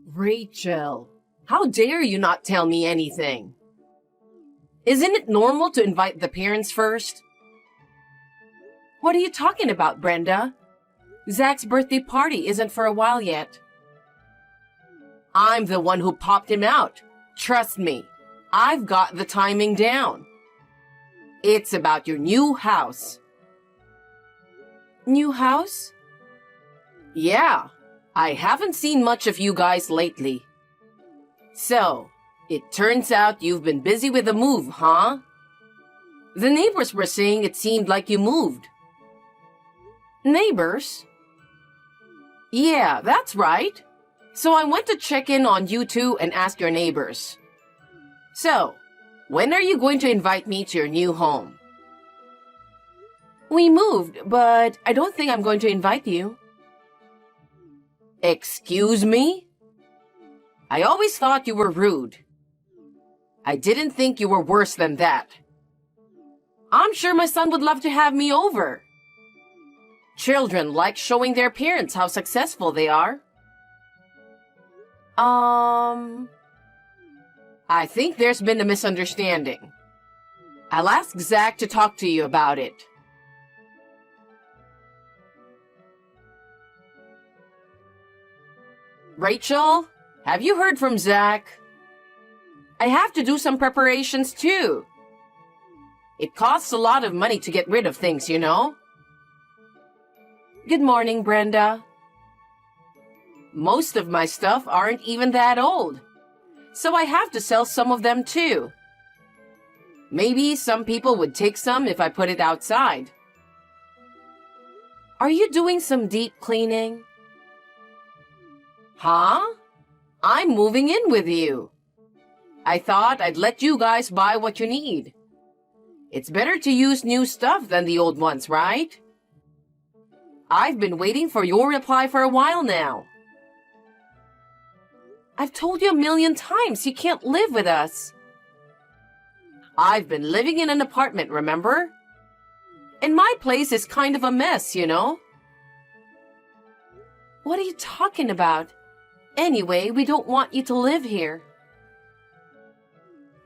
Rachel, how dare you not tell me anything? Isn't it normal to invite the parents first? What are you talking about, Brenda? Zach's birthday party isn't for a while yet. I'm the one who popped him out. Trust me, I've got the timing down. It's about your new house. New house? Yeah, I haven't seen much of you guys lately. So, it turns out you've been busy with the move, huh? The neighbors were saying it seemed like you moved. Neighbors? Yeah, that's right. So I went to check in on you two and ask your neighbors. So, when are you going to invite me to your new home? We moved, but I don't think I'm going to invite you. Excuse me? I always thought you were rude. I didn't think you were worse than that. I'm sure my son would love to have me over. Children like showing their parents how successful they are. I think there's been a misunderstanding. I'll ask Zach to talk to you about it. Rachel, have you heard from Zach? I have to do some preparations too. It costs a lot of money to get rid of things, you know. Good morning, Brenda. Most of my stuff aren't even that old, so I have to sell some of them too. Maybe some people would take some if I put it outside. Are you doing some deep cleaning? Huh? I'm moving in with you. I thought I'd let you guys buy what you need. It's better to use new stuff than the old ones, right? I've been waiting for your reply for a while now. I've told you a million times you can't live with us. I've been living in an apartment, remember? And my place is kind of a mess, you know? What are you talking about? Anyway, we don't want you to live here.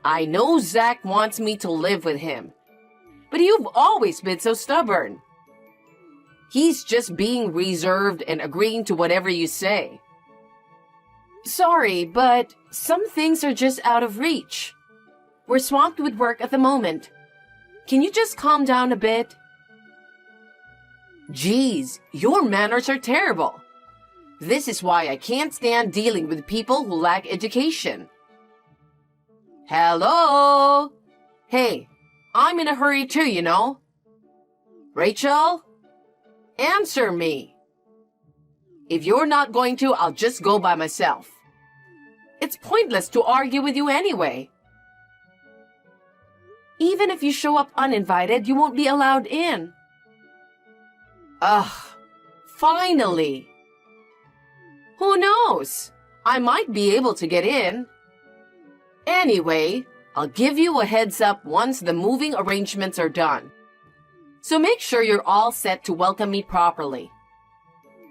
I know Zach wants me to live with him, but you've always been so stubborn. He's just being reserved and agreeing to whatever you say. Sorry, but some things are just out of reach. We're swamped with work at the moment. Can you just calm down a bit? Geez, your manners are terrible. This is why I can't stand dealing with people who lack education. Hello? Hey, I'm in a hurry too, you know. Rachel? Answer me. If you're not going to, I'll just go by myself. It's pointless to argue with you anyway. Even if you show up uninvited, you won't be allowed in. Ugh, finally. Who knows? I might be able to get in. Anyway, I'll give you a heads up once the moving arrangements are done. So make sure you're all set to welcome me properly.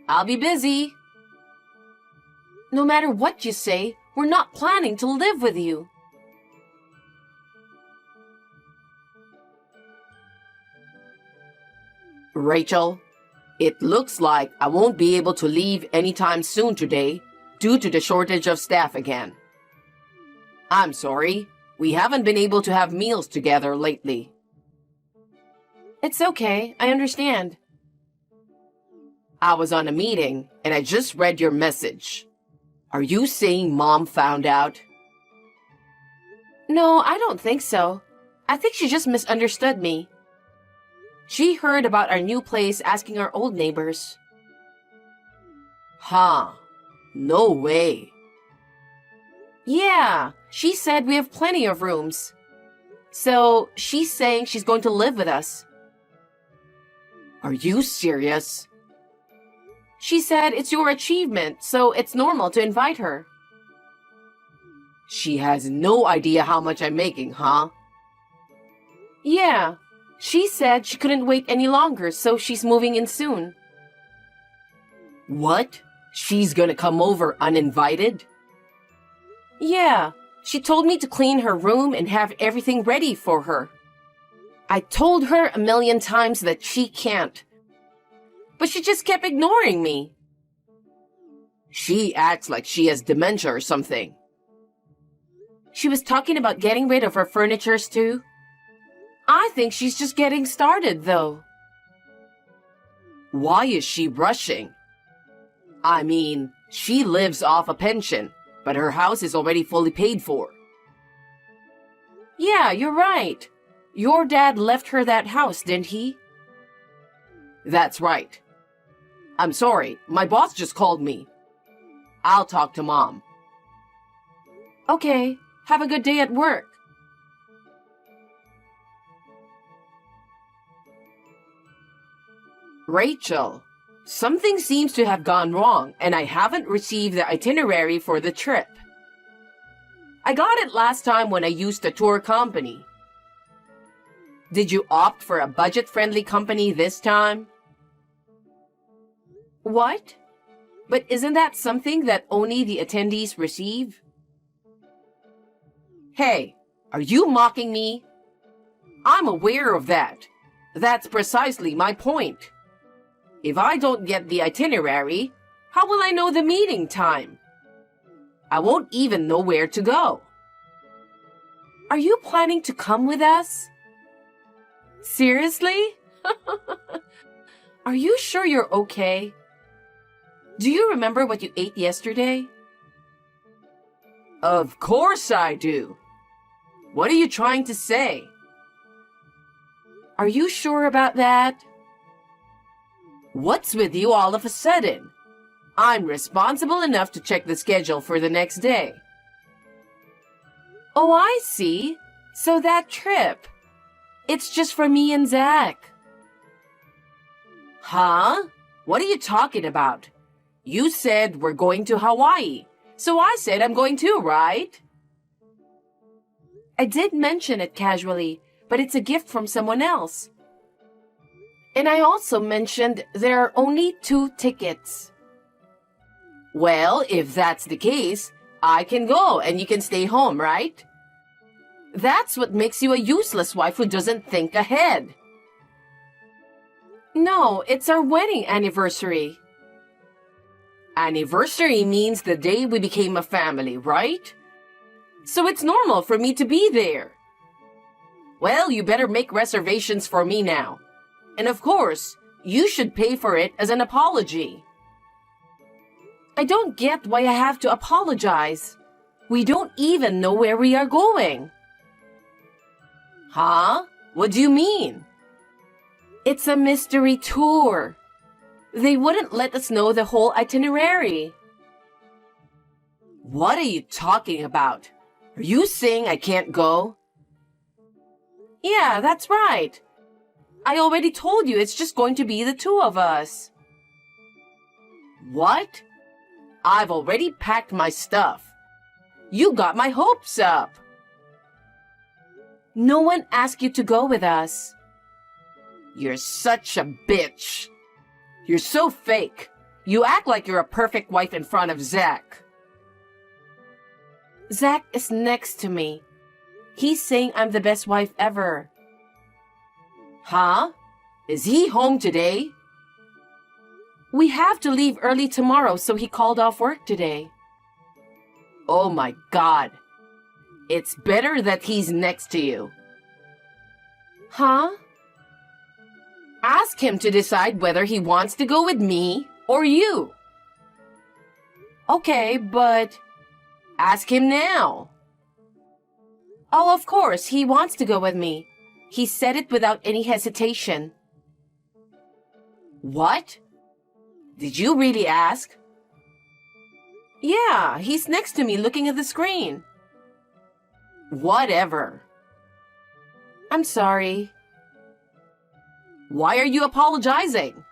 I'll be busy. No matter what you say, we're not planning to live with you. Rachel, it looks like I won't be able to leave anytime soon today due to the shortage of staff again. I'm sorry, we haven't been able to have meals together lately. It's okay, I understand. I was on a meeting and I just read your message. Are you saying Mom found out? No, I don't think so. I think she just misunderstood me. She heard about our new place asking our old neighbors. Huh. No way. Yeah, she said we have plenty of rooms. So she's saying she's going to live with us. Are you serious? She said it's your achievement, so it's normal to invite her. She has no idea how much I'm making, huh? Yeah. She said she couldn't wait any longer, so she's moving in soon. What? She's gonna come over uninvited? Yeah, she told me to clean her room and have everything ready for her. I told her a million times that she can't, but she just kept ignoring me. She acts like she has dementia or something. She was talking about getting rid of her furnitures too. I think she's just getting started, though. Why is she rushing? I mean, she lives off a pension, but her house is already fully paid for. Yeah, you're right. Your dad left her that house, didn't he? That's right. I'm sorry, my boss just called me. I'll talk to Mom. Okay, have a good day at work. Rachel, something seems to have gone wrong and I haven't received the itinerary for the trip. I got it last time when I used the tour company. Did you opt for a budget-friendly company this time? What? But isn't that something that only the attendees receive? Hey, are you mocking me? I'm aware of that. That's precisely my point. If I don't get the itinerary, how will I know the meeting time? I won't even know where to go. Are you planning to come with us? Seriously? Are you sure you're okay? Do you remember what you ate yesterday? Of course I do. What are you trying to say? Are you sure about that? What's with you all of a sudden? I'm responsible enough to check the schedule for the next day. Oh, I see. So that trip. It's just for me and Zach. Huh? What are you talking about? You said we're going to Hawaii, so I said I'm going too, right? I did mention it casually, but it's a gift from someone else. And I also mentioned there are only 2 tickets. Well, if that's the case, I can go and you can stay home, right? That's what makes you a useless wife who doesn't think ahead. No, it's our wedding anniversary. Anniversary means the day we became a family, right? So it's normal for me to be there. Well, you better make reservations for me now. And of course, you should pay for it as an apology. I don't get why I have to apologize. We don't even know where we are going. Huh? What do you mean? It's a mystery tour. They wouldn't let us know the whole itinerary. What are you talking about? Are you saying I can't go? Yeah, that's right. I already told you it's just going to be the 2 of us. What? I've already packed my stuff. You got my hopes up. No one asked you to go with us. You're such a bitch. You're so fake. You act like you're a perfect wife in front of Zach. Zach is next to me. He's saying I'm the best wife ever. Huh? Is he home today? We have to leave early tomorrow, so he called off work today. Oh my God. It's better that he's next to you. Huh? Ask him to decide whether he wants to go with me or you. Okay, but ask him now. Oh, of course, he wants to go with me. He said it without any hesitation. What? Did you really ask? Yeah, he's next to me looking at the screen. Whatever. I'm sorry. Why are you apologizing?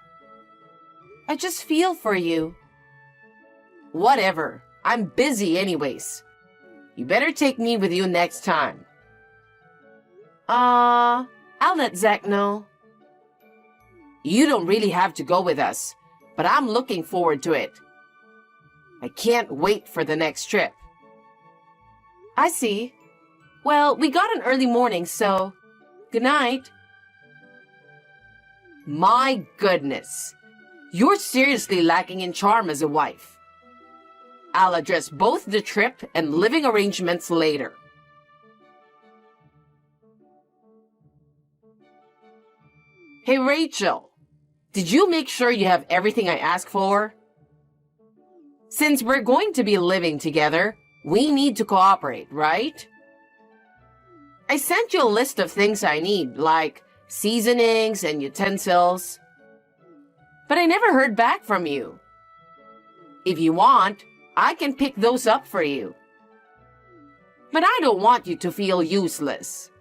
I just feel for you. Whatever. I'm busy anyways. You better take me with you next time. I'll let Zach know. You don't really have to go with us, but I'm looking forward to it. I can't wait for the next trip. I see. Well, we got an early morning, so good night. My goodness. You're seriously lacking in charm as a wife. I'll address both the trip and living arrangements later. Hey, Rachel. Did you make sure you have everything I asked for? Since we're going to be living together, we need to cooperate, right? I sent you a list of things I need, like seasonings and utensils. But I never heard back from you. If you want, I can pick those up for you. But I don't want you to feel useless.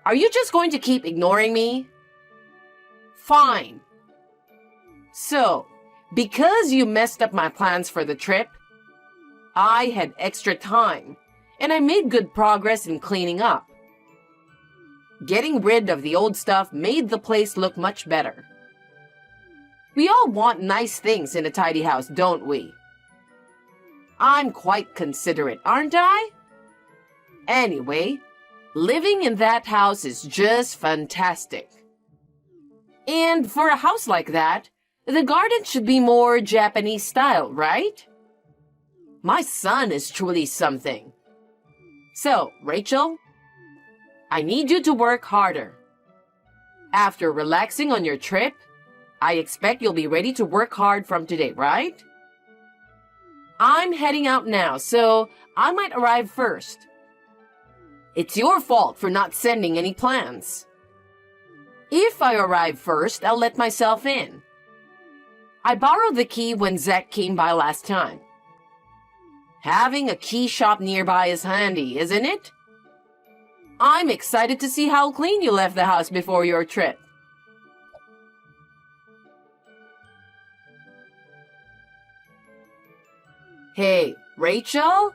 Are you just going to keep ignoring me? Fine. So, because you messed up my plans for the trip, I had extra time, and I made good progress in cleaning up. Getting rid of the old stuff made the place look much better. We all want nice things in a tidy house, don't we? I'm quite considerate, aren't I? Anyway, living in that house is just fantastic. And for a house like that, the garden should be more Japanese style, right? My son is truly something. So, Rachel, I need you to work harder. After relaxing on your trip, I expect you'll be ready to work hard from today, right? I'm heading out now, so I might arrive first. It's your fault for not sending any plans. If I arrive first, I'll let myself in. I borrowed the key when Zach came by last time. Having a key shop nearby is handy, isn't it? I'm excited to see how clean you left the house before your trip. Hey, Rachel?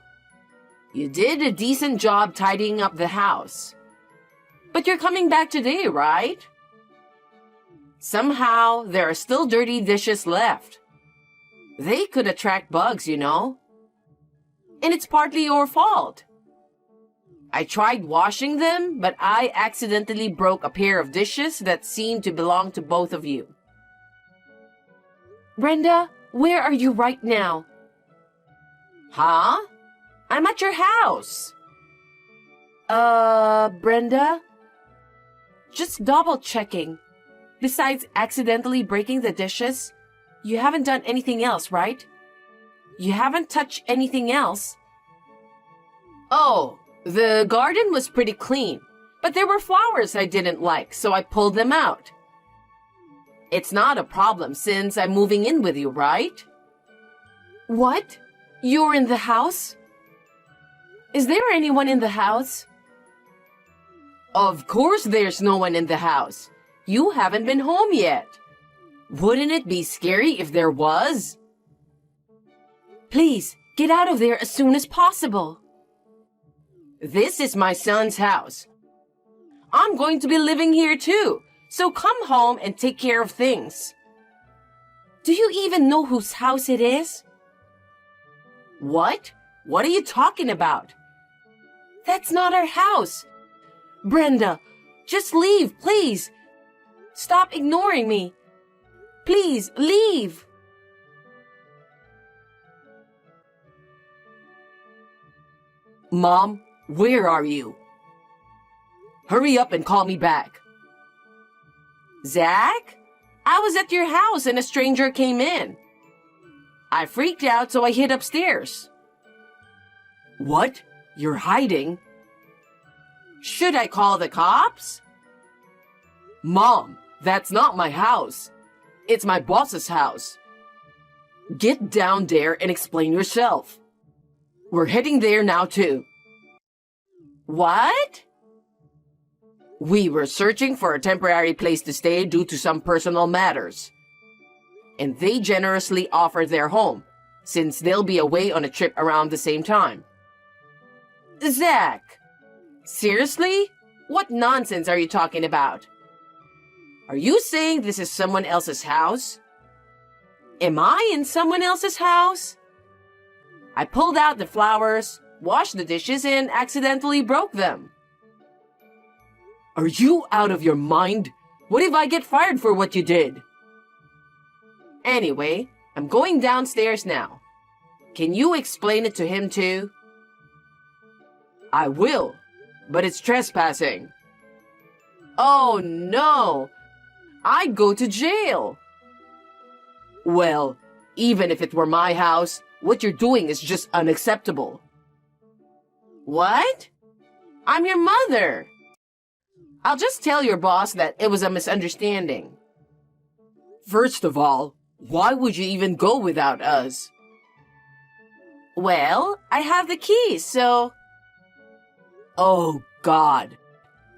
You did a decent job tidying up the house. But you're coming back today, right? Somehow, there are still dirty dishes left. They could attract bugs, you know. And it's partly your fault. I tried washing them, but I accidentally broke a pair of dishes that seemed to belong to both of you. Brenda, where are you right now? Huh? I'm at your house. Brenda? Just double checking. Besides accidentally breaking the dishes, you haven't done anything else, right? You haven't touched anything else? Oh, the garden was pretty clean, but there were flowers I didn't like, so I pulled them out. It's not a problem since I'm moving in with you, right? What? You're in the house? Is there anyone in the house? Of course there's no one in the house. You haven't been home yet. Wouldn't it be scary if there was? Please, get out of there as soon as possible. This is my son's house. I'm going to be living here too, so come home and take care of things. Do you even know whose house it is? What? What are you talking about? That's not our house. Brenda, just leave, please. Stop ignoring me. Please, leave. Mom, where are you? Hurry up and call me back. Zach? I was at your house and a stranger came in. I freaked out, so I hid upstairs. What? You're hiding? Should I call the cops? Mom, that's not my house. It's my boss's house. Get down there and explain yourself. We're heading there now too. What? We were searching for a temporary place to stay due to some personal matters. And they generously offered their home, since they'll be away on a trip around the same time. Zach! Seriously? What nonsense are you talking about? Are you saying this is someone else's house? Am I in someone else's house? I pulled out the flowers, washed the dishes and accidentally broke them. Are you out of your mind? What if I get fired for what you did? Anyway, I'm going downstairs now. Can you explain it to him too? I will, but it's trespassing. Oh no! I'd go to jail. Well, even if it were my house, what you're doing is just unacceptable. What? I'm your mother. I'll just tell your boss that it was a misunderstanding. First of all, why would you even go without us? Well, I have the keys, so... Oh, God.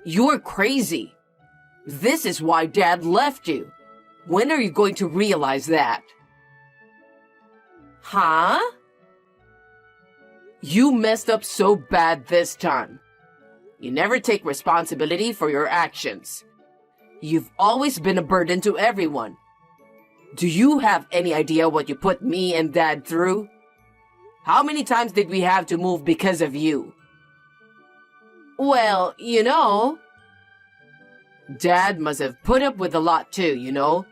You're crazy. This is why Dad left you. When are you going to realize that? Huh? You messed up so bad this time. You never take responsibility for your actions. You've always been a burden to everyone. Do you have any idea what you put me and Dad through? How many times did we have to move because of you? Well, Dad must have put up with a lot too.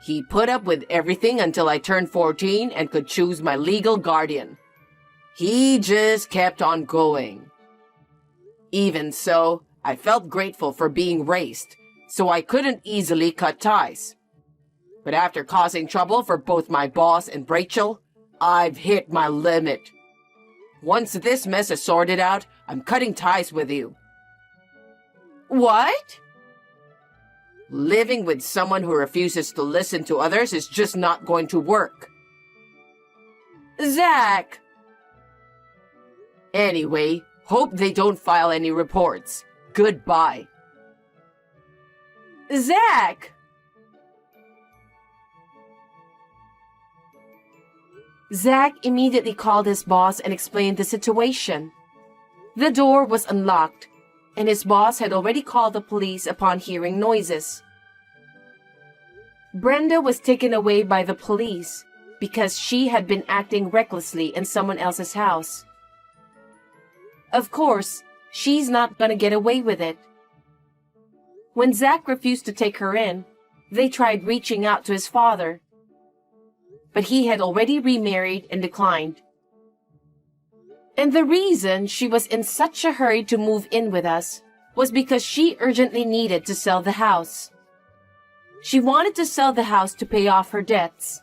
He put up with everything until I turned 14 and could choose my legal guardian. He just kept on going. Even so, I felt grateful for being raised, so I couldn't easily cut ties. But after causing trouble for both my boss and Rachel, I've hit my limit. Once this mess is sorted out, I'm cutting ties with you. What? Living with someone who refuses to listen to others is just not going to work. Zach! Anyway, hope they don't file any reports. Goodbye. Zach! Zach immediately called his boss and explained the situation. The door was unlocked, and his boss had already called the police upon hearing noises. Brenda was taken away by the police because she had been acting recklessly in someone else's house. Of course, she's not gonna get away with it. When Zach refused to take her in, they tried reaching out to his father, but he had already remarried and declined. And the reason she was in such a hurry to move in with us was because she urgently needed to sell the house. She wanted to sell the house to pay off her debts.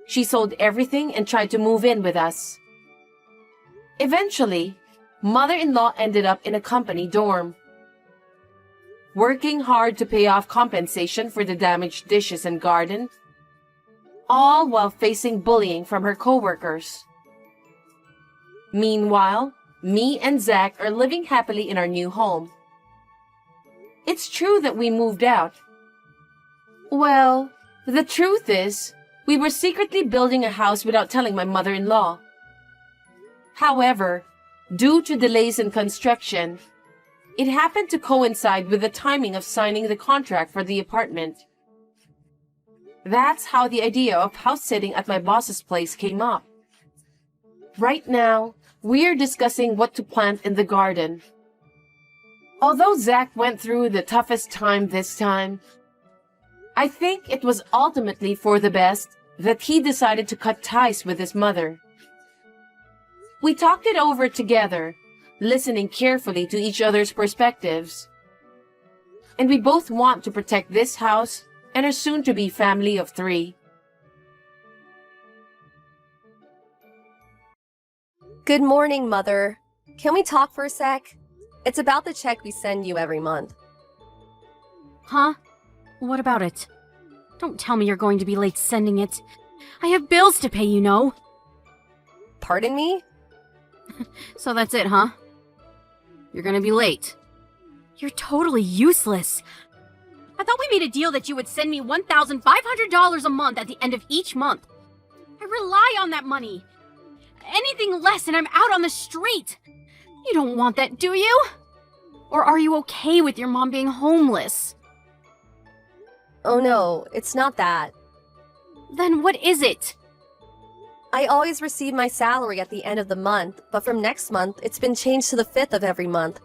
She sold everything and tried to move in with us. Eventually, mother-in-law ended up in a company dorm, working hard to pay off compensation for the damaged dishes and garden, all while facing bullying from her coworkers. Meanwhile, me and Zach are living happily in our new home. It's true that we moved out. Well, the truth is, we were secretly building a house without telling my mother-in-law. However, due to delays in construction, it happened to coincide with the timing of signing the contract for the apartment. That's how the idea of house sitting at my boss's place came up. Right now, we're discussing what to plant in the garden. Although Zach went through the toughest time this time, I think it was ultimately for the best that he decided to cut ties with his mother. We talked it over together, listening carefully to each other's perspectives. And we both want to protect this house and our soon-to-be family of 3. Good morning, Mother. Can we talk for a sec? It's about the check we send you every month. Huh? What about it? Don't tell me you're going to be late sending it. I have bills to pay. Pardon me? So that's it, huh? You're gonna be late. You're totally useless. I thought we made a deal that you would send me $1,500 a month at the end of each month. I rely on that money. Anything less and I'm out on the street. You don't want that, do you? Or are you okay with your mom being homeless? Oh no, it's not that. Then what is it? I always receive my salary at the end of the month, but from next month, it's been changed to the 5th of every month.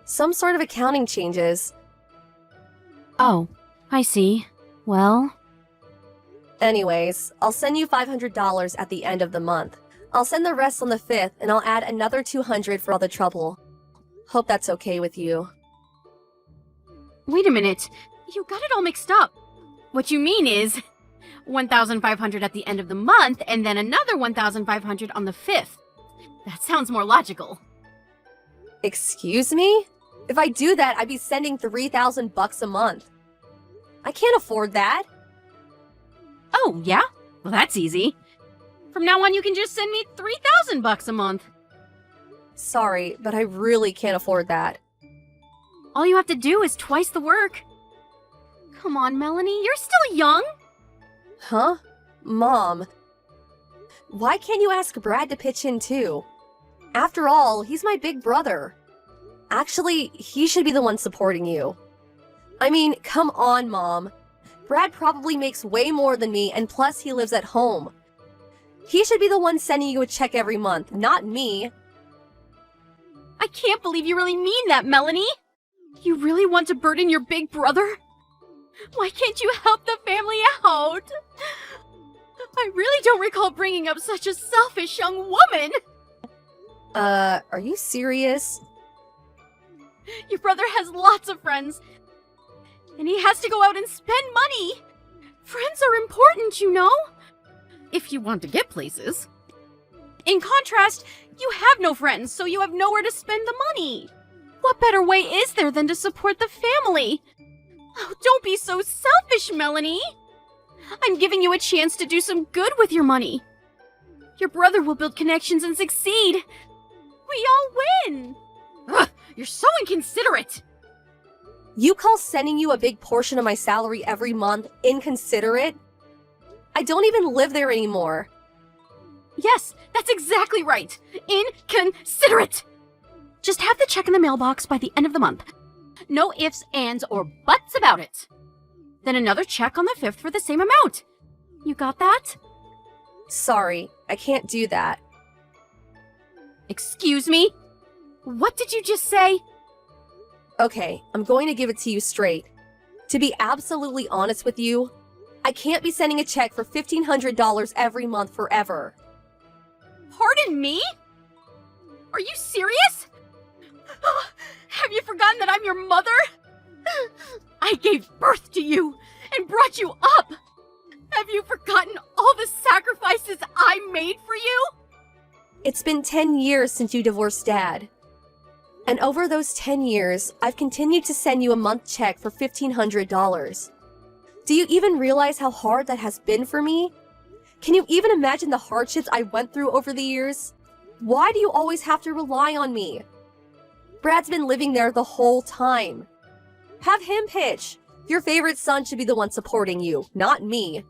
Some sort of accounting changes. Oh, I see. Well, Anyways, I'll send you $500 at the end of the month. I'll send the rest on the 5th, and I'll add another $200 for all the trouble. Hope that's okay with you. wait a minute. You got it all mixed up. What you mean is 1,500 at the end of the month and then another 1,500 on the 5th. That sounds more logical. Excuse me? If I do that, I'd be sending $3,000 a month. I can't afford that. Oh, yeah? Well, that's easy. From now on, you can just send me $3,000 a month. Sorry, but I really can't afford that. All you have to do is twice the work. Come on, Melanie, you're still young. Huh? Mom. Why can't you ask Brad to pitch in too? After all, he's my big brother. Actually, he should be the one supporting you. I mean, come on, Mom. Brad probably makes way more than me, and plus he lives at home. He should be the one sending you a check every month, not me. I can't believe you really mean that, Melanie. You really want to burden your big brother? Why can't you help the family out? I really don't recall bringing up such a selfish young woman. Are you serious? Your brother has lots of friends, and he has to go out and spend money. Friends are important, you know? If you want to get places. In contrast, you have no friends, so you have nowhere to spend the money. What better way is there than to support the family? Oh, don't be so selfish, Melanie. I'm giving you a chance to do some good with your money. Your brother will build connections and succeed. We all win. Ugh, you're so inconsiderate. You call sending you a big portion of my salary every month inconsiderate? I don't even live there anymore. Yes, that's exactly right. Inconsiderate. Just have the check in the mailbox by the end of the month. No ifs, ands, or buts about it. Then another check on the 5th for the same amount. You got that? Sorry, I can't do that. Excuse me? What did you just say? Okay, I'm going to give it to you straight. To be absolutely honest with you, I can't be sending a check for $1,500 every month forever. Pardon me? Are you serious? Have you forgotten that I'm your mother? I gave birth to you and brought you up. Have you forgotten all the sacrifices I made for you? It's been 10 years since you divorced Dad. And over those 10 years, I've continued to send you a month check for $1,500. Do you even realize how hard that has been for me? Can you even imagine the hardships I went through over the years? Why do you always have to rely on me? Brad's been living there the whole time. Have him pitch. Your favorite son should be the one supporting you, not me.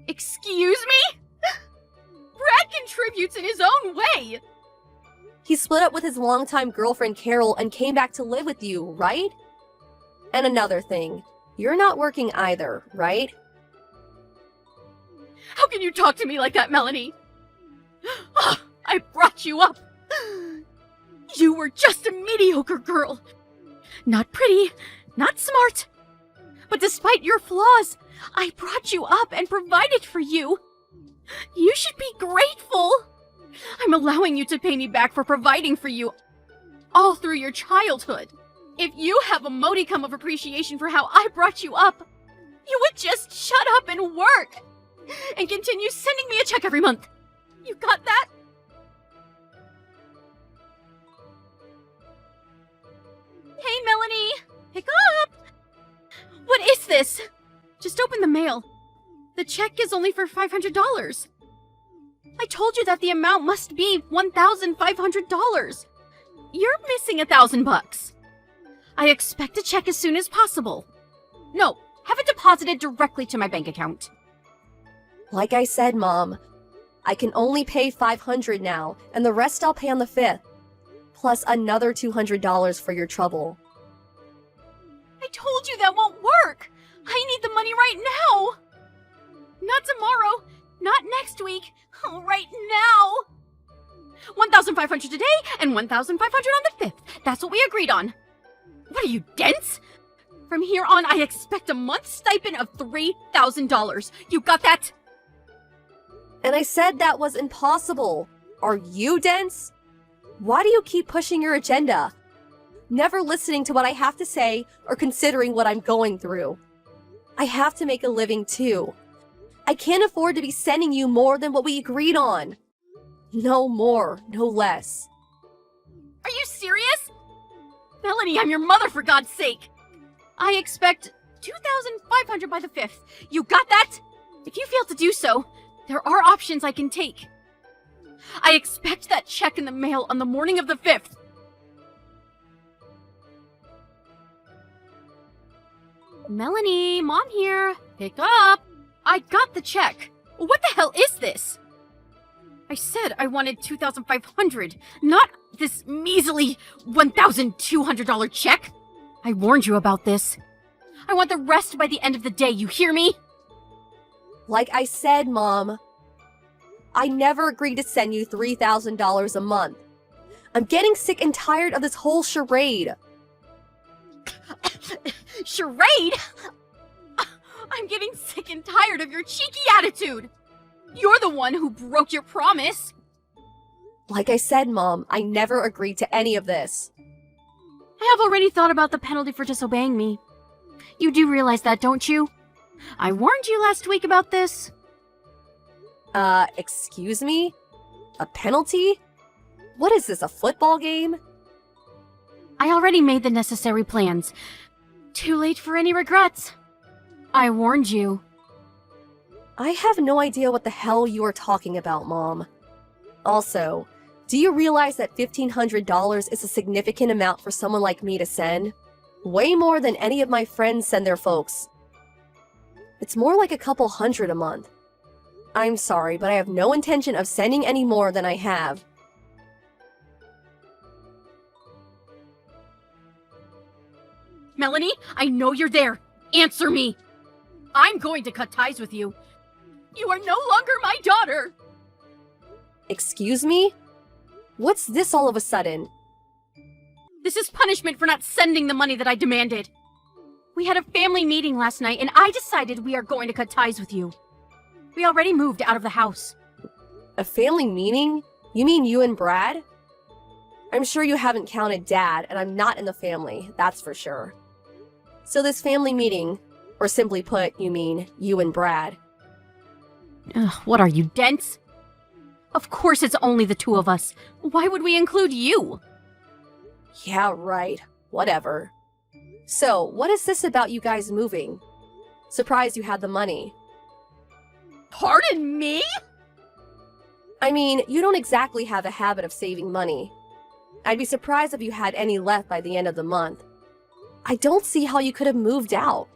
Excuse me? Brad contributes in his own way. He split up with his longtime girlfriend Carol and came back to live with you, right? And another thing, you're not working either, right? How can you talk to me like that, Melanie? I brought you up. You were just a mediocre girl. Not pretty, not smart. But despite your flaws, I brought you up and provided for you. You should be grateful. I'm allowing you to pay me back for providing for you all through your childhood. If you have a modicum of appreciation for how I brought you up, you would just shut up and work and continue sending me a check every month. You got that? Hey, Melanie! Pick up! What is this? Just open the mail. The check is only for $500. I told you that the amount must be $1,500. You're missing $1,000. I expect a check as soon as possible. No, have it deposited directly to my bank account. Like I said, Mom, I can only pay $500 now, and the rest I'll pay on the 5th. Plus another $200 for your trouble. I told you that won't work. I need the money right now. Not tomorrow. Not next week. Right now. 1,500 today and 1,500 on the 5th. That's what we agreed on. What are you, dense? From here on, I expect a month's stipend of $3,000. You got that? And I said that was impossible. Are you dense? Why do you keep pushing your agenda? Never listening to what I have to say or considering what I'm going through. I have to make a living too. I can't afford to be sending you more than what we agreed on. No more, no less. Are you serious? Melanie, I'm your mother, for God's sake. I expect 2,500 by the 5th. You got that? If you fail to do so, there are options I can take. I expect that check in the mail on the morning of the 5th. Melanie, Mom here. Pick up. I got the check. What the hell is this? I said I wanted 2,500, not this measly $1,200 check. I warned you about this. I want the rest by the end of the day, you hear me? Like I said, Mom, I never agreed to send you $3,000 a month. I'm getting sick and tired of this whole charade. Charade? I'm getting sick and tired of your cheeky attitude. You're the one who broke your promise. Like I said, Mom, I never agreed to any of this. I have already thought about the penalty for disobeying me. You do realize that, don't you? I warned you last week about this. Excuse me? A penalty? What is this, a football game? I already made the necessary plans. Too late for any regrets. I warned you. I have no idea what the hell you are talking about, Mom. Also, do you realize that $1,500 is a significant amount for someone like me to send? Way more than any of my friends send their folks. It's more like a couple hundred a month. I'm sorry, but I have no intention of sending any more than I have. Melanie, I know you're there. Answer me. I'm going to cut ties with you. You are no longer my daughter. Excuse me? What's this all of a sudden? This is punishment for not sending the money that I demanded. We had a family meeting last night, and I decided we are going to cut ties with you. We already moved out of the house. A family meeting? You mean you and Brad? I'm sure you haven't counted Dad, and I'm not in the family, that's for sure. So this family meeting, or simply put, you mean you and Brad. Ugh, what are you, dense? Of course it's only the two of us. Why would we include you? Yeah, right. Whatever. So, what is this about you guys moving? Surprised you had the money. Pardon me? I mean, you don't exactly have a habit of saving money. I'd be surprised if you had any left by the end of the month. I don't see how you could have moved out.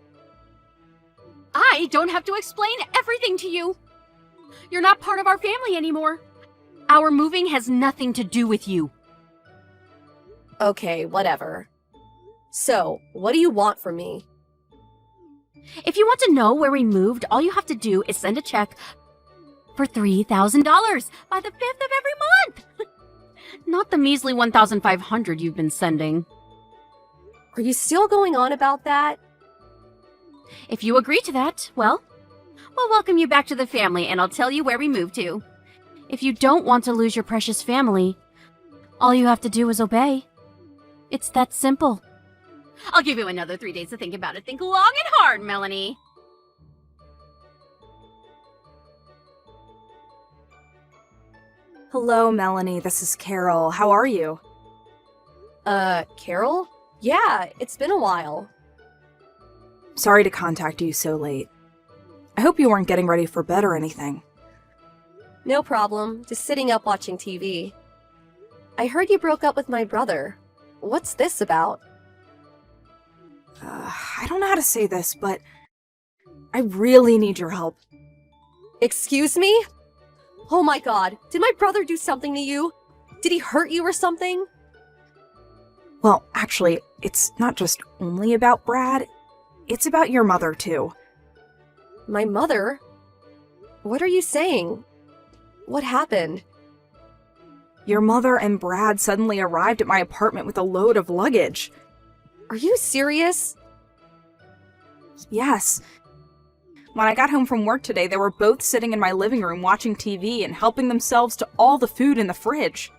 I don't have to explain everything to you. You're not part of our family anymore. Our moving has nothing to do with you. Okay, whatever. So, what do you want from me? If you want to know where we moved, all you have to do is send a check for $3,000 by the 5th of every month. Not the measly 1,500 you've been sending. Are you still going on about that? If you agree to that, well, we'll welcome you back to the family and I'll tell you where we moved to. If you don't want to lose your precious family, all you have to do is obey. It's that simple. I'll give you another 3 days to think about it. Think long and hard, Melanie. Hello, Melanie. This is Carol. How are you? Carol? Yeah, it's been a while. Sorry to contact you so late. I hope you weren't getting ready for bed or anything. No problem. Just sitting up watching TV. I heard you broke up with my brother. What's this about? I don't know how to say this, but I really need your help. Excuse me? Oh my god, did my brother do something to you? Did he hurt you or something? Well, actually, it's not just only about Brad. It's about your mother, too. My mother? What are you saying? What happened? Your mother and Brad suddenly arrived at my apartment with a load of luggage. Are you serious? Yes. When I got home from work today, they were both sitting in my living room watching TV and helping themselves to all the food in the fridge.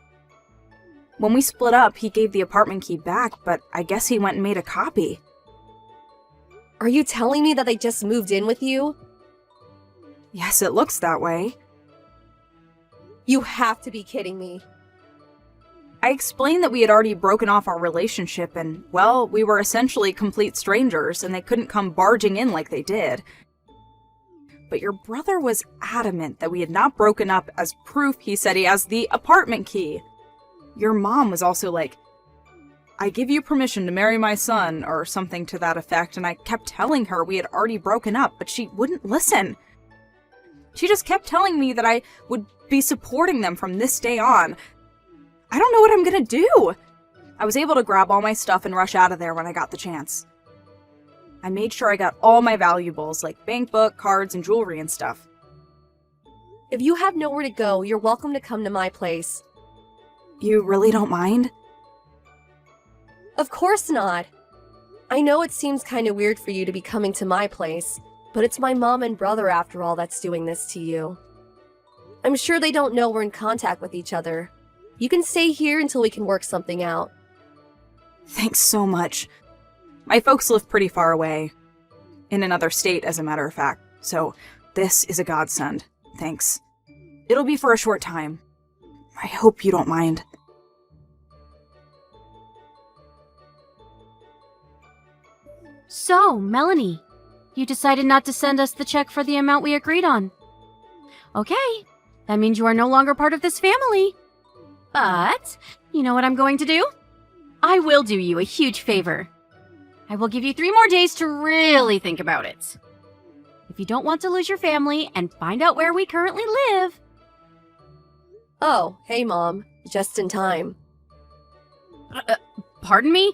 When we split up, he gave the apartment key back, but I guess he went and made a copy. Are you telling me that they just moved in with you? Yes, it looks that way. You have to be kidding me. I explained that we had already broken off our relationship and, well, we were essentially complete strangers and they couldn't come barging in like they did. But your brother was adamant that we had not broken up. As proof, he said he has the apartment key. Your mom was also like, I give you permission to marry my son, or something to that effect, and I kept telling her we had already broken up, but she wouldn't listen. She just kept telling me that I would be supporting them from this day on. I don't know what I'm gonna do. I was able to grab all my stuff and rush out of there when I got the chance. I made sure I got all my valuables, like bank book, cards, and jewelry and stuff. If you have nowhere to go, you're welcome to come to my place. You really don't mind? Of course not. I know it seems kind of weird for you to be coming to my place, but it's my mom and brother after all that's doing this to you. I'm sure they don't know we're in contact with each other. You can stay here until we can work something out. Thanks so much. My folks live pretty far away. In another state, as a matter of fact. So, this is a godsend. Thanks. It'll be for a short time. I hope you don't mind. So, Melanie, you decided not to send us the check for the amount we agreed on. Okay, that means you are no longer part of this family. But, you know what I'm going to do? I will do you a huge favor. I will give you 3 more days to really think about it. If you don't want to lose your family and find out where we currently live... Oh, hey Mom. Just in time. Pardon me?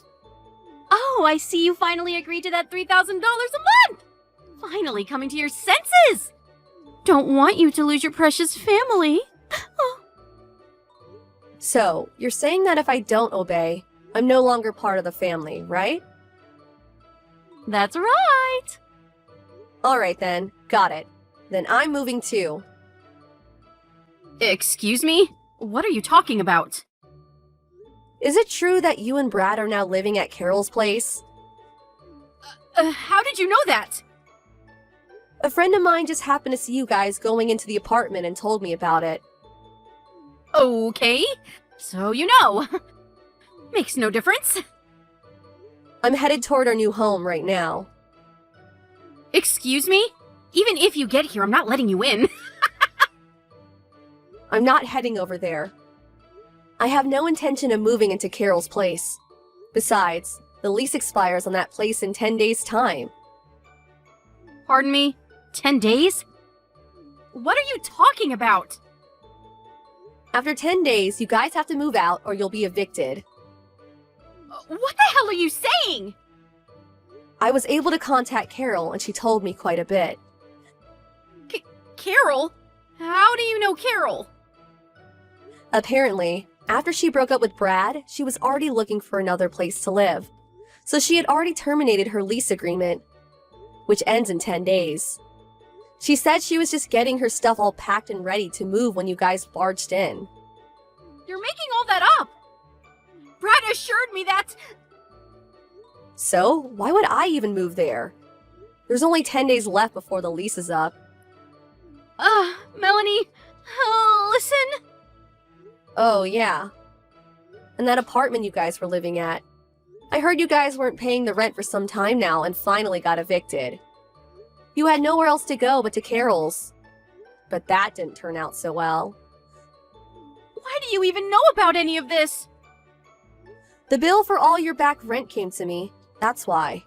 Oh, I see you finally agreed to that $3,000 a month! Finally coming to your senses! Don't want you to lose your precious family. So, you're saying that if I don't obey, I'm no longer part of the family, right? That's right! Alright then, got it. Then I'm moving too. Excuse me? What are you talking about? Is it true that you and Brad are now living at Carol's place? How did you know that? A friend of mine just happened to see you guys going into the apartment and told me about it. Okay, so you know. Makes no difference. I'm headed toward our new home right now. Excuse me? Even if you get here, I'm not letting you in. I'm not heading over there. I have no intention of moving into Carol's place. Besides, the lease expires on that place in 10 days' time. Pardon me? 10 days? What are you talking about? After 10 days, you guys have to move out or you'll be evicted. What the hell are you saying? I was able to contact Carol and she told me quite a bit. Carol? How do you know Carol? Apparently, after she broke up with Brad, she was already looking for another place to live. So she had already terminated her lease agreement, which ends in 10 days. She said she was just getting her stuff all packed and ready to move when you guys barged in. You're making all that up! Brad assured me that... So, why would I even move there? There's only 10 days left before the lease is up. Melanie, listen. Oh, yeah. And that apartment you guys were living at. I heard you guys weren't paying the rent for some time now and finally got evicted. You had nowhere else to go but to Carol's. But that didn't turn out so well. Why do you even know about any of this? The bill for all your back rent came to me. That's why.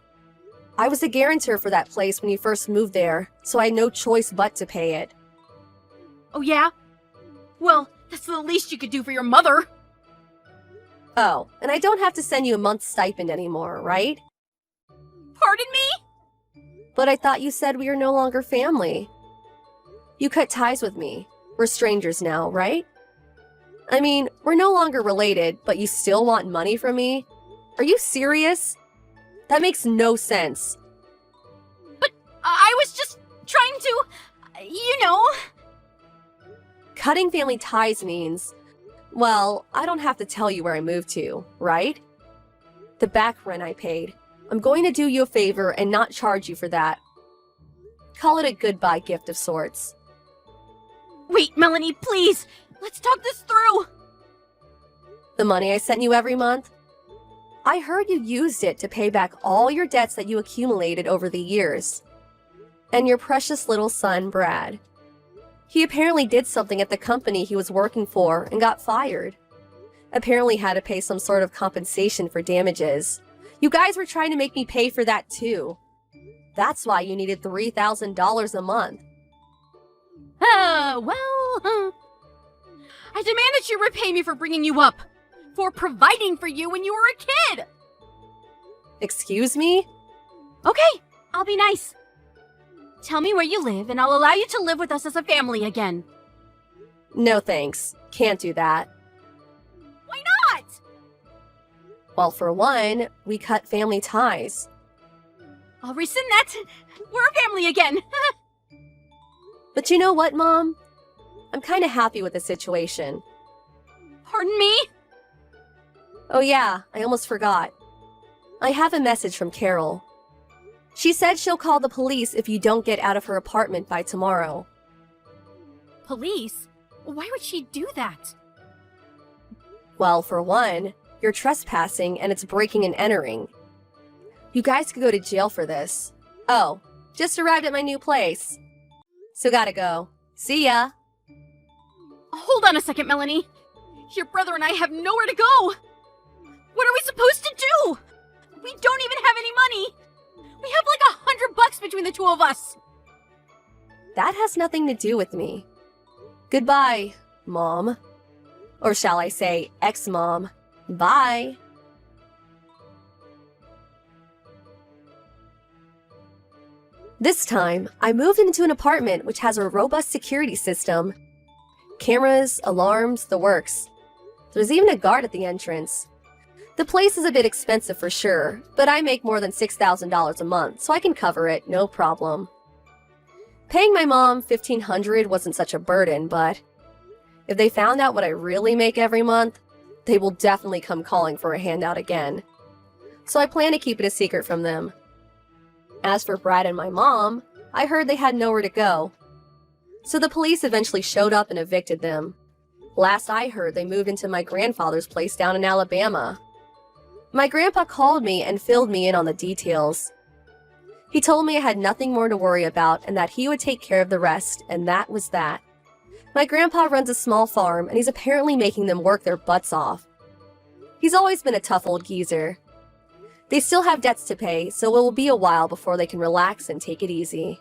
I was the guarantor for that place when you first moved there, so I had no choice but to pay it. Oh, yeah? Well, that's the least you could do for your mother. Oh, and I don't have to send you a month's stipend anymore, right? Pardon me? But I thought you said we are no longer family. You cut ties with me. We're strangers now, right? I mean, we're no longer related, but you still want money from me? Are you serious? That makes no sense. I was just trying to, you know. Cutting family ties means, well, I don't have to tell you where I moved to, right? The back rent I paid. I'm going to do you a favor and not charge you for that. Call it a goodbye gift of sorts. Wait, Melanie, please. Let's talk this through. The money I sent you every month? I heard you used it to pay back all your debts that you accumulated over the years. And your precious little son, Brad. He apparently did something at the company he was working for and got fired. Apparently had to pay some sort of compensation for damages. You guys were trying to make me pay for that too. That's why you needed $3,000 a month. I demand that you repay me for bringing you up. For providing for you when you were a kid. Excuse me? Okay, I'll be nice. Tell me where you live and I'll allow you to live with us as a family again. No thanks. Can't do that. Why not? Well, for one, we cut family ties. I'll rescind that. We're a family again. But you know what, Mom? I'm kinda happy with the situation. Pardon me? Oh yeah, I almost forgot. I have a message from Carol. She said she'll call the police if you don't get out of her apartment by tomorrow. Police? Why would she do that? Well, for one, you're trespassing and it's breaking and entering. You guys could go to jail for this. Oh, just arrived at my new place. So gotta go. See ya. Hold on a second, Melanie. Your brother and I have nowhere to go. What are we supposed to do? We don't even have any money. We have like $100 between the two of us. That has nothing to do with me. Goodbye, Mom. Or shall I say, ex-mom. Bye. This time, I moved into an apartment which has a robust security system. Cameras, alarms, the works. There's even a guard at the entrance. The place is a bit expensive for sure, but I make more than $6,000 a month, so I can cover it, no problem. Paying my mom $1,500 wasn't such a burden, but if they found out what I really make every month, they will definitely come calling for a handout again. So I plan to keep it a secret from them. As for Brad and my mom, I heard they had nowhere to go. So the police eventually showed up and evicted them. Last I heard, they moved into my grandfather's place down in Alabama. My grandpa called me and filled me in on the details. He told me I had nothing more to worry about and that he would take care of the rest, and that was that. My grandpa runs a small farm and he's apparently making them work their butts off. He's always been a tough old geezer. They still have debts to pay, so it will be a while before they can relax and take it easy.